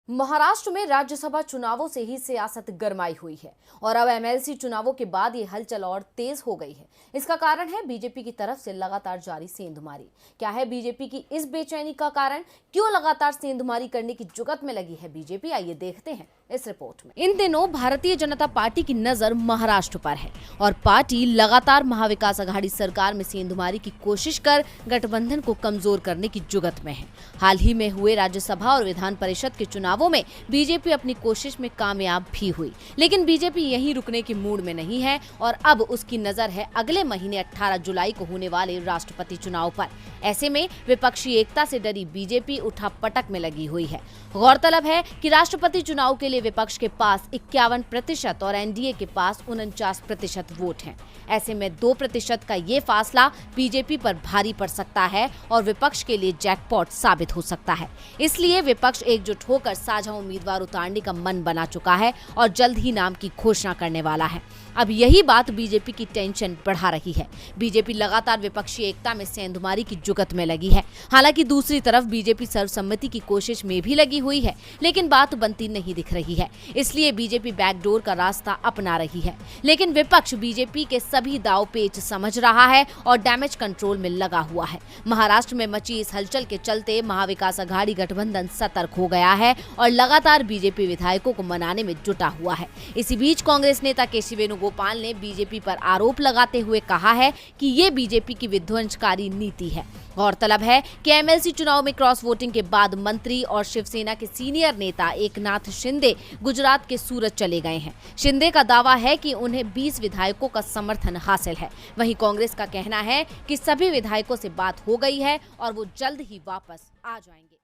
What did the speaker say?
महाराष्ट्र में राज्यसभा चुनावों से ही सियासत गरमाई हुई है और अब एमएलसी चुनावों के बाद ये हलचल और तेज हो गई है। इसका कारण है बीजेपी की तरफ से लगातार जारी सेंधमारी। क्या है बीजेपी की इस बेचैनी का कारण? क्यों लगातार सेंधमारी करने की जुगत में लगी है बीजेपी? आइए देखते हैं इस रिपोर्ट में। इन दिनों भारतीय जनता पार्टी की नजर महाराष्ट्र पर है और पार्टी लगातार महाविकास आघाड़ी सरकार में सेंधमारी की कोशिश कर गठबंधन को कमजोर करने की जुगत में है। हाल ही में हुए राज्यसभा और विधान परिषद के चुनावों में बीजेपी अपनी कोशिश में कामयाब भी हुई, लेकिन बीजेपी यहीं रुकने के मूड में नहीं है और अब उसकी नजर है अगले महीने 18 जुलाई को होने वाले राष्ट्रपति चुनाव पर। ऐसे में विपक्षी एकता से डरी बीजेपी उठापटक में लगी हुई है। गौरतलब है कि राष्ट्रपति चुनाव के लिए विपक्ष के पास 51% और एनडीए के पास 49% वोट हैं। ऐसे में 2% का ये फासला बीजेपी पर भारी पड़ सकता है और विपक्ष के लिए जैकपॉट साबित हो सकता है। इसलिए विपक्ष एकजुट होकर साझा उम्मीदवार उतारने का मन बना चुका है और जल्द ही नाम की घोषणा करने वाला है। अब यही बात बीजेपी की टेंशन बढ़ा रही है। बीजेपी लगातार विपक्षी एकता में सेंधमारी की जुगत में लगी है। हालांकि दूसरी तरफ बीजेपी सर्वसम्मति की कोशिश में भी लगी हुई है, लेकिन बात बनती नहीं दिख रही है। इसलिए बीजेपी बैकडोर का रास्ता अपना रही है, लेकिन विपक्ष बीजेपी के सभी दाव पेच समझ रहा है और डैमेज कंट्रोल में लगा हुआ है। महाराष्ट्र में मची इस हलचल के चलते महाविकास आघाड़ी गठबंधन सतर्क हो गया है और लगातार बीजेपी विधायकों को मनाने में जुटा हुआ है। इसी बीच कांग्रेस नेता केसी वेणुगोपाल ने बीजेपी पर आरोप लगाते हुए कहा है कि ये बीजेपी की विध्वंसकारी नीति है। गौरतलब है कि एमएलसी चुनाव में क्रॉस वोटिंग के बाद मंत्री और शिवसेना के सीनियर नेता एकनाथ शिंदे गुजरात के सूरत चले गए हैं। शिंदे का दावा है कि उन्हें 20 विधायकों का समर्थन हासिल है। वहीं कांग्रेस का कहना है कि सभी विधायकों से बात हो गई है और वो जल्द ही वापस आ जाएंगे।